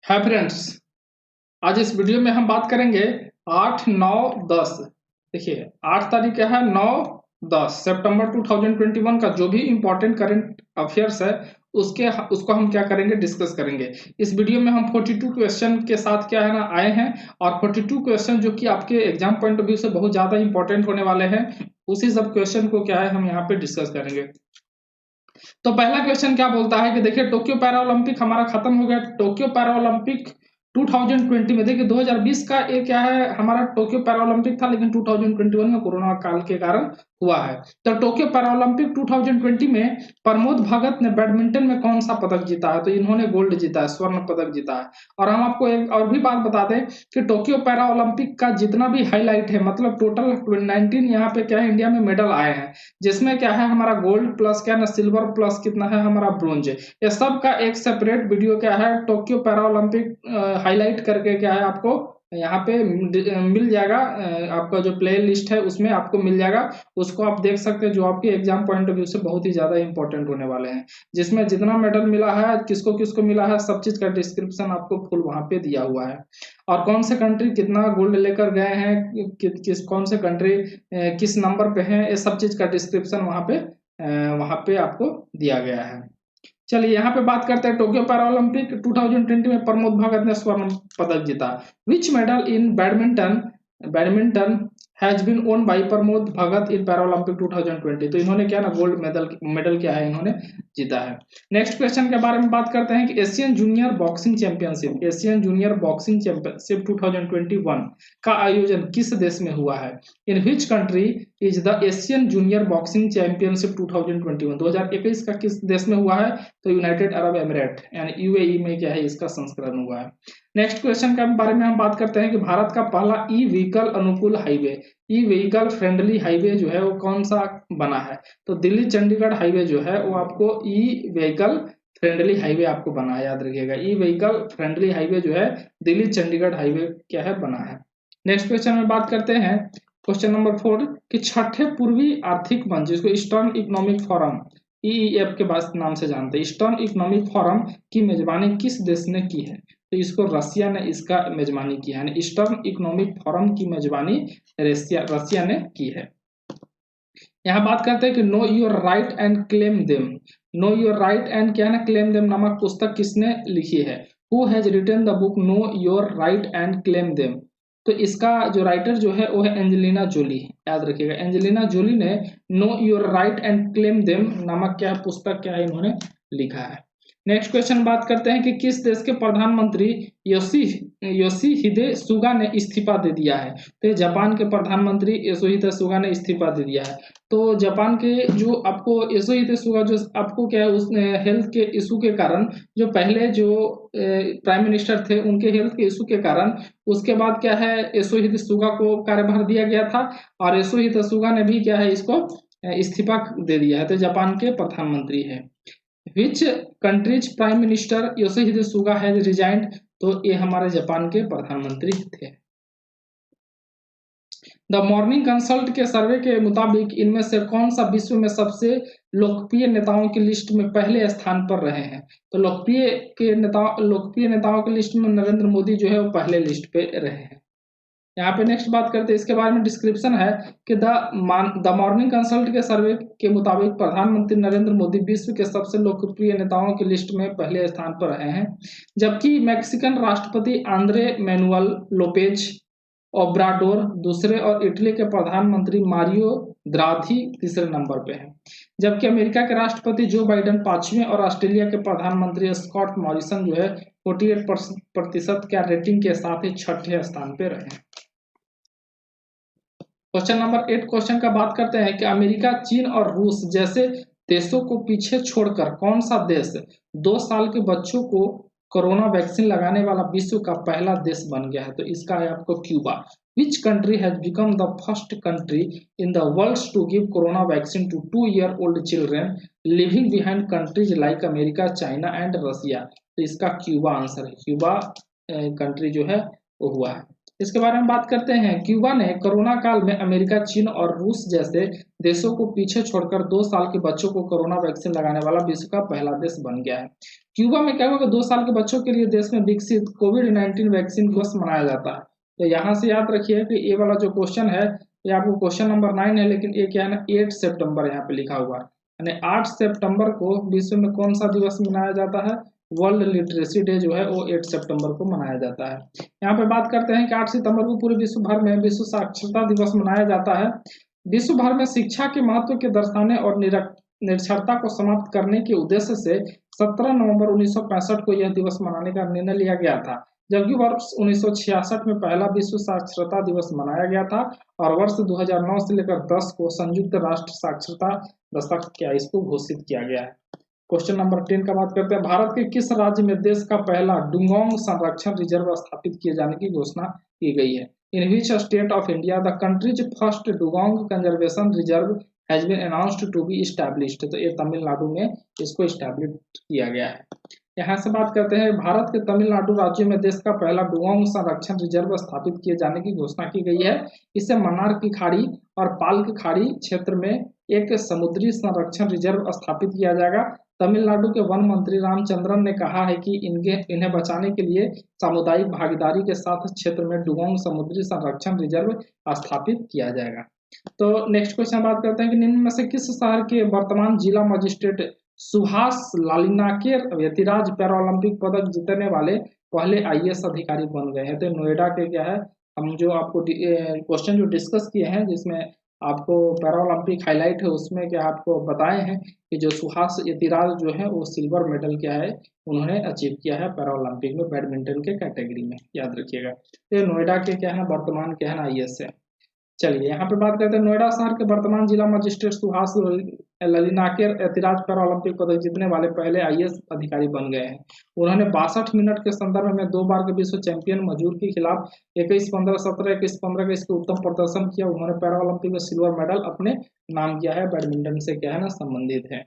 Hi friends. आज इस video में हम बात करेंगे 8, 9, 10। देखिए 8 तारीख क्या है, 9, 10 सितंबर 2021 का जो भी इम्पोर्टेंट करंट अफेयर्स है उसको हम क्या करेंगे, डिस्कस करेंगे। इस वीडियो में हम 42 क्वेश्चन के साथ क्या है ना आए हैं, और 42 क्वेश्चन जो कि आपके एग्जाम पॉइंट ऑफ व्यू से बहुत ज्यादा इंपॉर्टेंट होने वाले हैं, उसी सब क्वेश्चन को क्या है हम यहाँ पे डिस्कस करेंगे। तो पहला क्वेश्चन क्या बोलता है कि देखिए टोक्यो पैरा ओलंपिक हमारा खत्म हो गया। टोक्यो पैरा ओलंपिक 2020 में, देखिए 2020 का ये क्या है हमारा टोक्यो पैरा ओलंपिक था, लेकिन 2021 में कोरोना काल के कारण हुआ है। तो टोक्यो पैरा ओलंपिक 2020 में प्रमोद भगत ने बैडमिंटन में कौन सा पदक जीता है? तो इन्होंने गोल्ड जीता है, स्वर्ण पदक जीता है। और हम आपको एक और भी बात बता दें कि टोक्यो पैरा ओलंपिक का जितना भी हाईलाइट है, मतलब टोटल 19 यहाँ पे क्या है इंडिया में मेडल आए हैं, जिसमें क्या है हमारा गोल्ड प्लस क्या है ना सिल्वर प्लस कितना है हमारा ब्रोंज। ये सब का एक सेपरेट वीडियो क्या है टोक्यो पैरा ओलंपिक हाईलाइट करके क्या है आपको यहाँ पे मिल जाएगा। आपका जो प्ले लिस्ट है उसमें आपको मिल जाएगा, उसको आप देख सकते हैं, जो आपके एग्जाम पॉइंट ऑफ व्यू से बहुत ही ज्यादा इंपॉर्टेंट होने वाले हैं, जिसमें जितना मेडल मिला है, किसको किसको मिला है, सब चीज का डिस्क्रिप्शन आपको फुल वहां पे दिया हुआ है। और कौन से कंट्री कितना गोल्ड लेकर गए हैं, कौन से कंट्री किस नंबर पे है, ये सब चीज का डिस्क्रिप्शन वहां पे आपको दिया गया है। चलिए यहाँ पे बात करते हैं टोक्यो पैरा ओलंपिक 2020 में प्रमोद भगत ने स्वर्ण पदक जीता। Which medal in badminton badminton has been won by Pramod Bhagat in para Olympic 2020। तो इन्होंने क्या ना गोल्ड मेडल मेडल क्या है इन्होंने जीता है। नेक्स्ट क्वेश्चन के बारे में बात करते हैं कि एशियन जूनियर बॉक्सिंग चैंपियनशिप 2021 का आयोजन किस देश में हुआ है? In which country is the Asian junior boxing championship 2021 का किस देश में हुआ है? तो यूनाइटेड अरब एमिरेट यानी यूएई में क्या है इसका संस्करण हुआ है। नेक्स्ट क्वेश्चन के बारे में हम बात करते हैं कि भारत का पहला ई व्हीकल अनुकूल highway, e vehicle friendly highway जो है वो कौन सा बना है? तो दिल्ली चंडीगढ़ हाईवे जो है वो आपको ई व्हीकल फ्रेंडली हाईवे आपको बना है, याद रखिएगा। ई व्हीकल फ्रेंडली हाईवे जो है दिल्ली चंडीगढ़ हाईवे क्या है बना है। नेक्स्ट क्वेश्चन में बात करते हैं क्वेश्चन नंबर 4 कि छठे पूर्वी आर्थिक मंच, जिसको ईस्टर्न इकोनॉमिक फोरम ईईएफ के बाद नाम से जानते हैं, ईस्टर्न इकोनॉमिक फोरम की मेजबानी किस देश ने की है? तो इसको रसिया ने इसका मेजबानी किया है। ईस्टर्न इकोनॉमिक फोरम की मेजबानी रसिया ने की है। यहाँ बात करते हैं कि no your right and claim them. No your right and क्या है ना क्लेम देम नामक पुस्तक किसने लिखी है? Who has written the book know your right and claim them? तो इसका जो राइटर जो है वो है एंजेलिना जोली, याद रखिएगा। एंजेलिना जोली ने no your right and claim them नामक क्या पुस्तक क्या है इन्होंने लिखा है। नेक्स्ट क्वेश्चन बात करते हैं कि किस देश के प्रधानमंत्री योशिहिदे सुगा ने इस्तीफा दे दिया है? तो जापान के प्रधानमंत्री योशिहिदे सुगा ने इस्तीफा दे दिया है। तो जापान के जो आपको योशिहिदे सुगा जो आपको क्या है उस हेल्थ के इशू के कारण, जो पहले जो प्राइम मिनिस्टर थे उनके हेल्थ के इशू के कारण, उसके बाद क्या है योशिहिदे सुगा को कार्यभार दिया गया था, और योशिहिदे सुगा ने भी क्या है इसको इस्तीफा दे दिया है। तो जापान के प्रधानमंत्री है। Which country's prime minister Yoshihide Suga has resigned? तो ये हमारे जापान के प्रधानमंत्री थे। द मॉर्निंग कंसल्ट के सर्वे के मुताबिक इनमें से कौन सा विश्व में सबसे लोकप्रिय नेताओं की लिस्ट में पहले स्थान पर रहे हैं? तो लोकप्रिय नेताओं की लिस्ट में नरेंद्र मोदी जो है वो पहले लिस्ट पे रहे हैं। यहाँ पे नेक्स्ट बात करते हैं, इसके बारे में डिस्क्रिप्शन है कि द मॉर्निंग कंसल्ट के सर्वे के मुताबिक प्रधानमंत्री नरेंद्र मोदी विश्व के सबसे लोकप्रिय नेताओं की लिस्ट में पहले स्थान पर रहे हैं, जबकि मैक्सिकन राष्ट्रपति आंद्रे मैनुअल लोपेज ओब्राडोर दूसरे और इटली के प्रधानमंत्री मारियो द्राघी तीसरे नंबर पे है, जबकि अमेरिका के राष्ट्रपति जो बाइडेन पांचवें और ऑस्ट्रेलिया के प्रधानमंत्री स्कॉट मॉरिसन जो है 48% क्या रेटिंग के साथ ही छठे स्थान पे रहे। क्वेश्चन नंबर 8 क्वेश्चन का बात करते हैं कि अमेरिका, चीन और रूस जैसे देशों को पीछे छोड़कर कौन सा देश 2 साल के बच्चों को कोरोना वैक्सीन लगाने वाला विश्व का पहला देश बन गया है? तो इसका है आपको Cuba. Which country has become the first country in the world to give corona vaccine to 2-year-old children living behind countries like America, China and Russia? तो इसका क्यूबा आंसर है। क्यूबा कंट्री जो है वो हुआ है। इसके बारे में बात करते हैं। क्यूबा ने कोरोना काल में अमेरिका, चीन और रूस जैसे देशों को पीछे छोड़कर 2 साल के बच्चों को कोरोना वैक्सीन लगाने वाला विश्व का पहला देश बन गया है। क्यूबा में क्या हुआ कि 2 साल के बच्चों के लिए देश में विकसित कोविड-19 वैक्सीन दिवस मनाया जाता है। तो यहाँ से याद रखिए कि ये वाला जो क्वेश्चन है, ये आपको क्वेश्चन नंबर 9 है, लेकिन ये क्या है ना, 8 सितंबर यहाँ पे लिखा हुआ है, यानी 8 सितंबर को विश्व में कौन सा दिवस मनाया जाता है? वर्ल्ड लिटरेसी डे जो है वो 8 सितंबर को मनाया जाता है। यहाँ पे बात करते हैं कि 8 सितंबर को पूरे विश्व भर में विश्व साक्षरता दिवस मनाया जाता है। विश्व भर में शिक्षा के महत्व के दर्शाने और निरक्षरता को समाप्त करने के उद्देश्य से 17 नवंबर 1965 को यह दिवस मनाने का निर्णय लिया गया था, जबकि वर्ष 1966 में पहला विश्व साक्षरता दिवस मनाया गया था और वर्ष 2009 से लेकर 10 को संयुक्त राष्ट्र साक्षरता दशक क्या इसको घोषित किया गया है। क्वेश्चन नंबर 10 का बात करते हैं। भारत के किस राज्य में देश का पहला डुगोंग संरक्षण रिजर्व स्थापित किए जाने की घोषणा की गई है? In which state of India the country's first dugong conservation reserve has been announced to be established? तो ये तमिलनाडु में इसको एस्टैब्लिश किया गया है। यहाँ से बात करते हैं। भारत के तमिलनाडु राज्य में देश का पहला डुगोंग संरक्षण रिजर्व स्थापित किए जाने की घोषणा की गई है। इसे मन्नार की खाड़ी और पाल की खाड़ी क्षेत्र में एक समुद्री संरक्षण रिजर्व स्थापित किया जाएगा। तमिलनाडु के वन मंत्री रामचंद्रन ने कहा है कि इन्हें बचाने के लिए सामुदायिक भागीदारी के साथ क्षेत्र में डुगोंग समुद्री संरक्षण रिजर्व स्थापित किया जाएगा। तो नेक्स्ट क्वेश्चन बात करते हैं कि निम्न में से किस शहर के वर्तमान जिला मजिस्ट्रेट सुहास लालिनाके यतिराज पैरालंपिक पदक जीतने वाले पहले आईएएस अधिकारी बन गए हैं? तो नोएडा के क्या है, हम जो आपको क्वेश्चन जो डिस्कस किए हैं जिसमें आपको पैरालंपिक हाईलाइट है, उसमें क्या आपको बताए हैं कि जो सुहास यतिराज जो है वो सिल्वर मेडल क्या है उन्होंने अचीव किया है पैरालंपिक में बैडमिंटन के कैटेगरी में, याद रखिएगा। तो नोएडा के क्या है वर्तमान क्या है ना आईएएस है। चलिए यहाँ पे बात करते हैं। नोएडा शहर के वर्तमान जिला मजिस्ट्रेट सुहास ललिनाके यतिराज पैरालंपिक पदक जीतने वाले पहले आईएएस अधिकारी बन गए हैं। उन्होंने 62 मिनट के संदर्भ में 2 बार के विश्व चैंपियन मजूर के खिलाफ 21-15-17, 21-15 के इसके उत्तम प्रदर्शन किया। उन्होंने पैरालंपिक में सिल्वर मेडल अपने नाम किया है, बैडमिंटन से क्या है ना संबंधित है।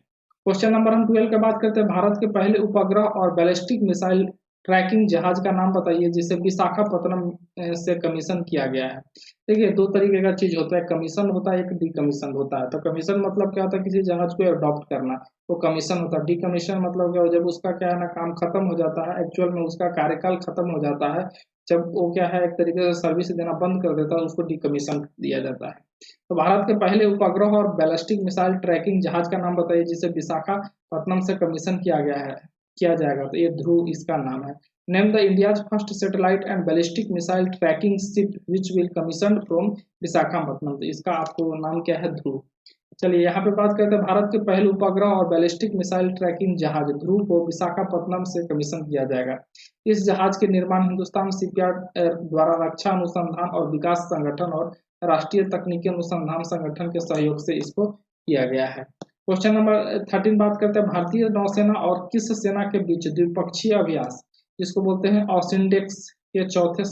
क्वेश्चन नंबर हम 12 की बात करते हैं। भारत के पहले उपग्रह और बैलिस्टिक मिसाइल ट्रैकिंग जहाज का नाम बताइए जिसे विशाखापत्तनम से कमीशन किया गया है। देखिए 2 तरीके का चीज होता है, कमीशन होता है, एक डिकमीशन होता है। तो कमीशन मतलब क्या होता है, किसी जहाज को अडॉप्ट करना, वो कमीशन होता है। डिकमीशन मतलब क्या, जब उसका क्या है ना काम खत्म हो जाता है, एक्चुअल में उसका कार्यकाल खत्म हो जाता है, जब वो क्या है एक तरीके से सर्विस देना बंद कर देता है, उसको डिकमीशन दिया जाता है। तो भारत के पहले उपग्रह और बैलिस्टिक मिसाइल ट्रैकिंग जहाज का नाम बताइए जिसे विशाखापत्तनम से कमीशन किया जाएगा। तो ये ध्रुव इसका नाम है। Name the India's first satellite and ballistic missile tracking ship which will commission from Visakhapatnam. तो इसका आपको नाम क्या है, ध्रुव। चलिए यहाँ पे बात करते हैं। भारत के पहले उपग्रह और बैलिस्टिक मिसाइल ट्रैकिंग जहाज ध्रुव को विशाखापत्तनम से कमीशन किया जाएगा। इस जहाज के निर्माण हिंदुस्तान शिपयार्ड द्वारा रक्षा अनुसंधान और विकास संगठन और राष्ट्रीय तकनीकी अनुसंधान संगठन के सहयोग से इसको किया गया है। क्वेश्चन नंबर 13 बात करते हैं। भारतीय नौसेना और किस सेना के बीच द्विपक्षीय अभ्यास जिसको बोलते हैं ऑसिंडेक्स के चौथे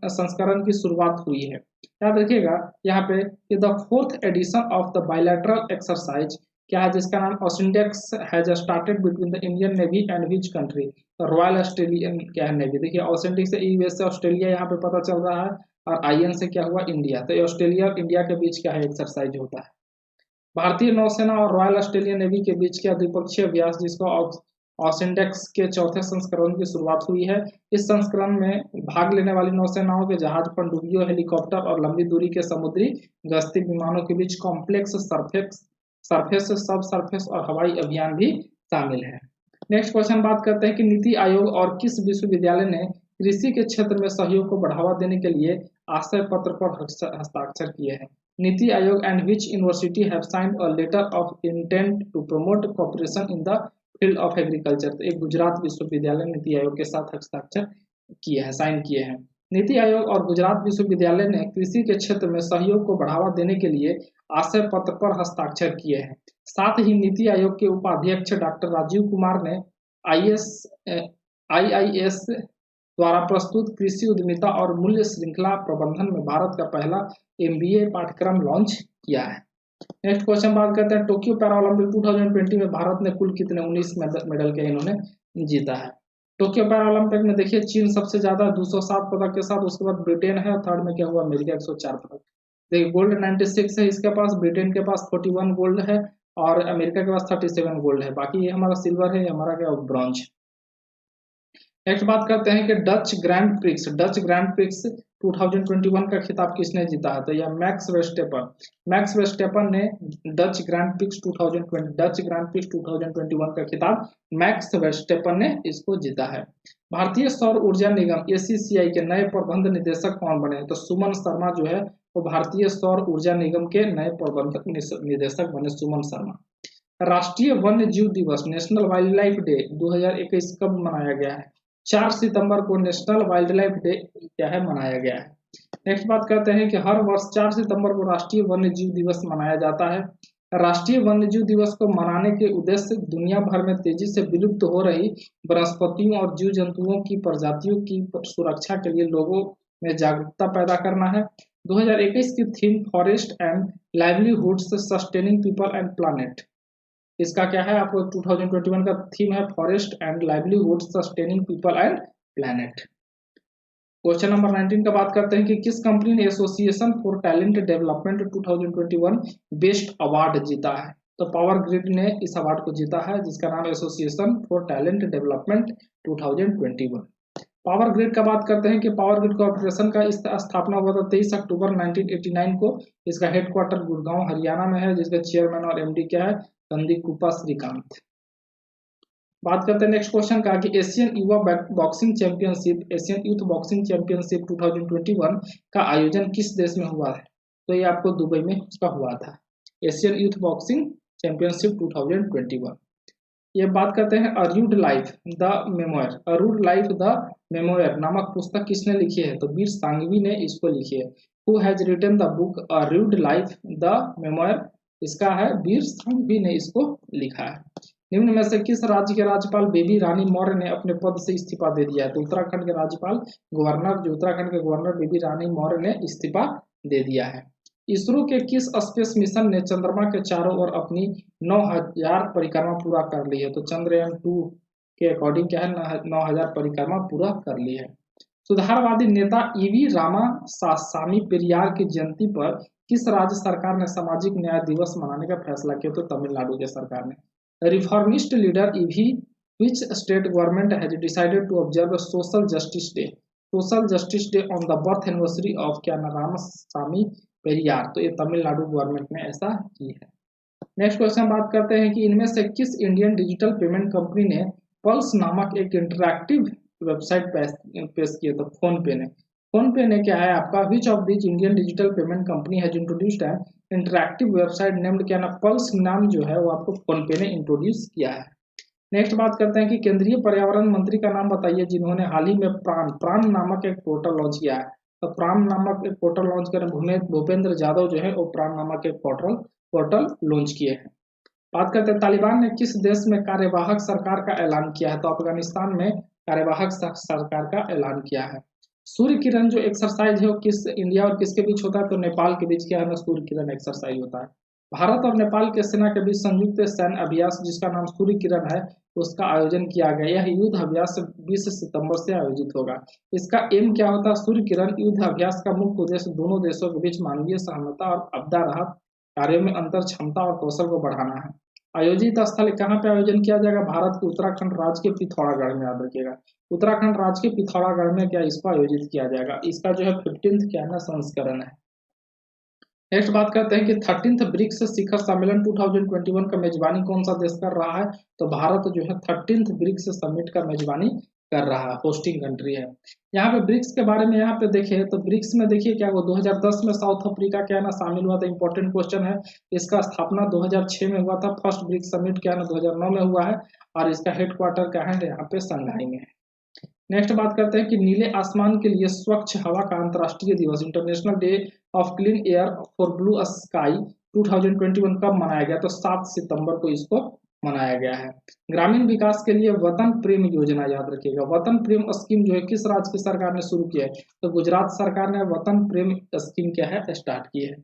संस्करण की शुरुआत हुई है? याद रखिएगा यहाँ पे कि the 4th edition of the bilateral exercise क्या है जिसका नाम AUSINDEX has started between the Indian navy and which country? Royal Australian क्या है नेवी। देखिए ऑसिंडेक्स से यूएस से ऑस्ट्रेलिया यहाँ पे पता चल रहा है और आईएन से क्या हुआ इंडिया। तो ऑस्ट्रेलिया और इंडिया के बीच क्या है एक्सरसाइज होता है। भारतीय नौसेना और रॉयल ऑस्ट्रेलियन नेवी के बीच क्या द्विपक्षीय अभ्यास जिसको ऑसिंडेक्स के चौथे संस्करण की शुरुआत हुई है। इस संस्करण में भाग लेने वाली नौसेनाओं के जहाज, पनडुब्बियों, हेलीकॉप्टर और लंबी दूरी के समुद्री गश्ती विमानों के बीच कॉम्प्लेक्स सरफेस, सब सरफेस और हवाई अभियान भी शामिल है। नेक्स्ट क्वेश्चन बात करते हैं कि नीति आयोग और किस विश्वविद्यालय ने कृषि के क्षेत्र में सहयोग को बढ़ावा देने के लिए आशय पत्र पर हस्ताक्षर किए हैं? NITI Aayog and which university have signed a letter of intent to promote cooperation in the field of agriculture. तो एक गुजरात विश्वविद्यालय नीति आयोग के साथ हस्ताक्षर किए हैं, साइन किए हैं। नीति आयोग और गुजरात विश्वविद्यालय ने कृषि के क्षेत्र में सहयोग को बढ़ावा देने के लिए आशय पत्र पर हस्ताक्षर किए हैं। साथ ही नीति आयोग के उपाध्यक्ष डॉक्टर राजीव कुमार ने IIS द्वारा प्रस्तुत कृषि उद्यमिता और मूल्य श्रृंखला प्रबंधन में भारत का पहला MBA पाठ्यक्रम लॉन्च किया है। नेक्स्ट क्वेश्चन बात करते हैं। टोक्यो पैरालंपिक 2020 में भारत ने कुल कितने 19 मेडल के इन्होंने जीता है? टोक्यो पैरालंपिक में देखिए चीन सबसे ज्यादा 207 पदक के साथ, उसके बाद ब्रिटेन है, थर्ड में क्या हुआ अमेरिका 104 पदक। देखिए गोल्ड 96 है इसके पास, ब्रिटेन के पास 41 गोल्ड है और अमेरिका के पास 37 गोल्ड है। बाकी ये हमारा सिल्वर है, ये हमारा क्या ब्रॉन्ज। नेक्स्ट बात करते हैं कि डच ग्रैंड प्रिक्स 2021 का खिताब किसने जीता है? तो यह मैक्स वेस्टेपन ने डच ग्रैंड प्रिक्स 2021 का खिताब मैक्स वेस्टेपन ने इसको जीता है। भारतीय सौर ऊर्जा निगम एसीसीआई के नए प्रबंध निदेशक कौन बने? तो सुमन शर्मा जो है वो भारतीय सौर ऊर्जा निगम के नए प्रबंधक निदेशक बने, सुमन शर्मा। राष्ट्रीय वन्य जीव दिवस नेशनल वाइल्ड लाइफ डे 2021 कब मनाया गया है? 4 सितंबर को नेशनल वाइल्ड लाइफ डे क्या है मनाया गया है। नेक्स्ट बात करते हैं कि हर वर्ष 4 सितंबर को राष्ट्रीय वन्य जीव दिवस मनाया जाता है। राष्ट्रीय वन्य जीव दिवस को मनाने के उद्देश्य दुनिया भर में तेजी से विलुप्त हो रही वनस्पतियों और जीव जंतुओं की प्रजातियों की सुरक्षा के लिए लोगों में जागरूकता पैदा करना है। 2021 की theme forest and livelihoods sustaining people and planet. इसका क्या है आपको 2021 का थीम है forest and livelihood sustaining people and planet. Question number 19 का बात करते हैं कि किस कंपनी ने association for talent development 2021 best award जीता है? तो पावर ग्रिड ने इस अवार्ड को जीता है जिसका नाम association for talent development 2021। Power grid का बात करते हैं कि पावर ग्रिड कॉर्पोरेशन का इस स्थापना हुआ था 23 अक्टूबर 1989 को। इसका हेडक्वार्टर गुड़गांव हरियाणा में है, जिसका चेयरमैन और एमडी क्या है? संदीप कुपा श्रीकांत। बात करते हैं नेक्स्ट क्वेश्चन का कि एशियन यूथ बॉक्सिंग चैंपियनशिप 2021 का आयोजन किस देश में हुआ है? तो ये आपको दुबई में उसका हुआ था, एशियन यूथ बॉक्सिंग चैंपियनशिप 2021। ये बात करते हैं अरूड लाइफ द मेमोयर नामक पुस्तक किसने लिखी है? तो वीर सांघवी ने इसको लिखी है। Who has written the book a rude life the memoir? इसका है वीर सांघवी ने इसको लिखा है। निम्न में से किस राज्य के राज्यपाल बेबी रानी मौर्य ने अपने पद से इस्तीफा दे दिया है? तो उत्तराखंड के राज्यपाल उत्तराखंड के गवर्नर बेबी रानी मौर्य ने इस्तीफा दे दिया है। इसरो के किस स्पेस मिशन ने चंद्रमा के चारों ओर अपनी 9000 परिक्रमा पूरा कर ली है? तो चंद्रयान-2 के अकॉर्डिंग क्या है 9000 परिक्रमा पूरा कर ली है। सुधारवादी नेता ईवी रामासामी पेरियार की जयंती पर किस राज्य सरकार ने सामाजिक न्याय दिवस मनाने का फैसला किया? तो तमिलनाडु के सरकार ने। Reformist leader EV which state government has decided to observe social justice day on the birth anniversary of क्या रामासामी पेरियार? तो ये तमिलनाडु गवर्नमेंट ने ऐसा की है। नेक्स्ट क्वेश्चन बात करते हैं कि इनमें से किस इंडियन डिजिटल पेमेंट कंपनी ने पल्स नामक एक इंटरैक्टिव वेबसाइट पेश किया? तो फोन पे ने क्या है आपका which of this Indian digital payment company has introduced an interactive website named क्या ना पल्स नाम जो है वो आपको फोन पे ने इंट्रोड्यूस किया है। नेक्स्ट बात करते हैं कि केंद्रीय पर्यावरण मंत्री का नाम बताइए जिन्होंने हाल ही में प्राण नामक एक पोर्टल लॉन्च किया है। तो प्राण नामक एक पोर्टल लॉन्च कर भूपेंद्र यादव जो है वो प्राण नामक एक पोर्टल लॉन्च किए हैं। बात करते हैं तालिबान ने किस देश में कार्यवाहक सरकार का ऐलान किया है? तो अफगानिस्तान में कार्यवाहक सरकार का ऐलान किया है। सूर्य किरण जो एक्सरसाइज है वो किस इंडिया और किसके बीच होता है? तो नेपाल के बीच क्या है ना सूर्य किरण एक्सरसाइज होता है। भारत और नेपाल के सेना के बीच संयुक्त सैन्य अभ्यास जिसका नाम सूर्य किरण है उसका आयोजन किया गया। यह युद्ध अभ्यास 20 सितंबर से आयोजित होगा। इसका एम क्या होता है? सूर्य किरण युद्ध अभ्यास का मुख्य उद्देश्य दोनों देशों के बीच मानवीय सहमता और आपदा राहत कार्यों में अंतर क्षमता और कौशल को बढ़ाना है। आयोजित स्थल कहाँ पे आयोजन किया जाएगा? भारत के उत्तराखंड राज्य के पिथौरागढ़ में, याद रखिएगा उत्तराखंड राज्य के पिथौरागढ़ में क्या इसको आयोजित किया जाएगा। इसका जो है 15th क्या है ना संस्करण है। नेक्स्ट बात करते हैं कि 13th ब्रिक्स शिखर सम्मेलन 2021 का मेजबानी कौन सा देश कर रहा है? तो भारत जो है 13th ब्रिक्स समिट का मेजबानी कर रहा है, होस्टिंग कंट्री है। यहाँ पे ब्रिक्स के बारे में यहाँ पे देखिए तो ब्रिक्स में देखिए क्या हुआ 2010 में साउथ अफ्रीका क्या है ना शामिल हुआ था, इंपॉर्टेंट क्वेश्चन है। इसका स्थापना 2006 में हुआ था। फर्स्ट ब्रिक्स समिट क्या है ना 2009 में हुआ है और इसका हेडक्वार्टर क्या है यहाँ पे शंघाई में है। नेक्स्ट बात करते हैं कि नीले आसमान के लिए स्वच्छ हवा का अंतर्राष्ट्रीय दिवस international day of clean air for blue sky 2021 कब मनाया गया? तो 7 सितंबर को इसको मनाया गया है। ग्रामीण विकास के लिए वतन प्रेम योजना, याद रखिएगा वतन प्रेम स्कीम जो है किस राज्य की सरकार ने शुरू किया है? तो गुजरात सरकार ने वतन प्रेम स्कीम क्या है स्टार्ट की है।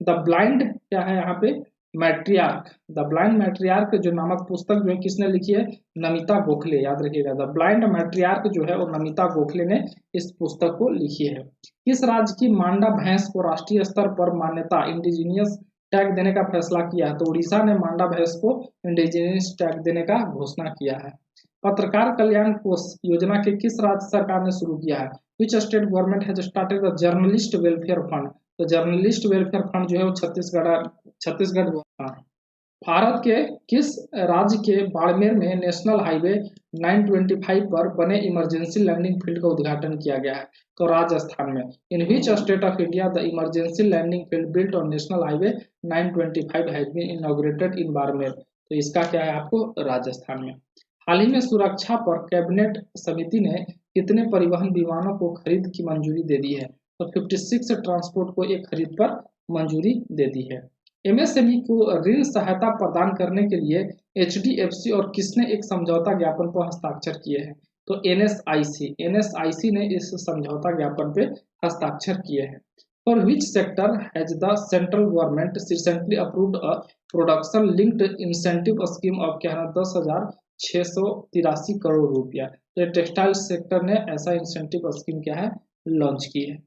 द ब्लाइंड क्या है यहाँ पे मैट्रियार्क, द ब्लाइंड मैट्रियार्क जो नामक पुस्तक जो है किसने लिखी है? नमिता गोखले, याद रखिएगा, द ब्लाइंड मैट्रियार्क जो है वो नमिता गोखले ने इस पुस्तक को लिखी है। किस राज्य की मांडा भैंस को राष्ट्रीय स्तर पर मान्यता इंडिजीनियस टैग देने का फैसला किया है? तो उड़ीसा ने मांडा भैंस को इंडिजीनियस टैग देने का घोषणा किया है। पत्रकार कल्याण कोष योजना के किस राज्य सरकार ने शुरू किया है? विच state government has started the journalist welfare fund? तो जर्नलिस्ट वेलफेयर फंड जो है वो छत्तीसगढ़ हाँ। भारत के किस राज्य के बाड़मेर में नेशनल हाईवे 925 पर बने इमरजेंसी लैंडिंग फील्ड का उद्घाटन किया गया है? तो राजस्थान में। In which state of India the emergency landing field built on national highway 925 has been inaugurated in Barmer? तो इसका क्या है आपको? राजस्थान में। हाल ही में सुरक्षा पर कैबिनेट समिति ने कितने परिवहन विमानों को खरीद की मंजूरी दे दी है? तो 56 ट्रांसपोर्ट को एक खरीद पर मंजूरी दे दी है। एमएसएमई को ऋण सहायता प्रदान करने के लिए एचडीएफसी और किसने एक समझौता ज्ञापन पर हस्ताक्षर किए हैं? तो एनएसआईसी ने इस समझौता ज्ञापन पे हस्ताक्षर किए हैं। For which sector has the central government recently approved a production linked incentive scheme of क्या है 10,683 करोड़ रुपया? तो टेक्सटाइल सेक्टर ने ऐसा इंसेंटिव स्कीम क्या है? लॉन्च की है।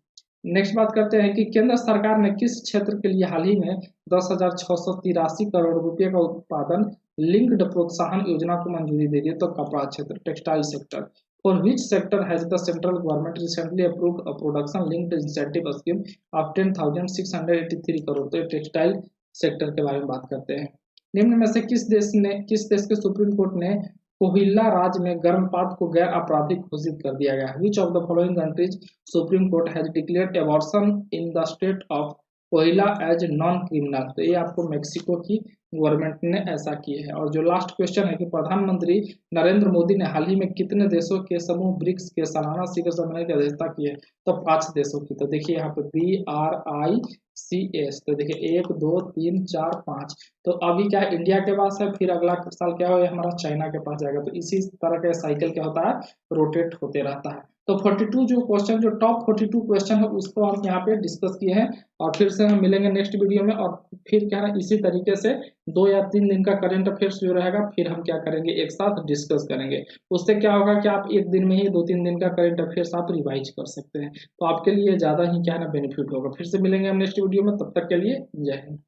नेक्स्ट बात करते हैं कि केंद्र सरकार ने किस क्षेत्र के लिए हाल ही में 10,683 करोड़ रुपए का उत्पादन लिंक्ड प्रोत्साहन योजना को मंजूरी दे दी है? तो कपड़ा क्षेत्र, textile sector. For which sector has the central government recently approved a production linked incentive scheme of 10,683 crore? तो टेक्सटाइल सेक्टर के बारे में बात करते हैं। निम्न में से किस देश के सुप्रीम कोर्ट ने कोहिला राज्य में गर्भपात को गैर आपराधिक घोषित कर दिया गया? Which of the following countries supreme court has declared abortion in the state of Coahuila as non criminal? तो ये आपको मेक्सिको की गवर्नमेंट ने ऐसा किया है। और जो लास्ट क्वेश्चन है कि प्रधानमंत्री नरेंद्र मोदी ने हाल ही में कितने देशों के समूह ब्रिक्स के सालाना शिखर सम्मेलन की अध्यक्षता की है? तो 5 देशों की। तो देखिए यहाँ पे BRICS, तो देखिए 1 2 3 4 5। तो अभी क्या है, इंडिया के पास है, फिर अगला साल क्या हो, हमारा चाइना के पास जाएगा। तो इसी तरह का साइकिल क्या होता है, रोटेट होते रहता है। तो 42 जो क्वेश्चन, जो टॉप 42 क्वेश्चन है उसको हम यहाँ पे डिस्कस किए हैं। और फिर से हम मिलेंगे नेक्स्ट वीडियो में। और फिर क्या है, इसी तरीके से 2 या 3 दिन का करंट अफेयर्स जो रहेगा फिर हम क्या करेंगे, एक साथ डिस्कस करेंगे। उससे क्या होगा कि आप एक दिन में ही 2-3 दिन का करंट अफेयर्स आप रिवाइज कर सकते हैं। तो आपके लिए ज़्यादा ही क्या है ना बेनिफिट होगा। फिर से मिलेंगे हम नेक्स्ट वीडियो में, तब तक के लिए जय हिंद।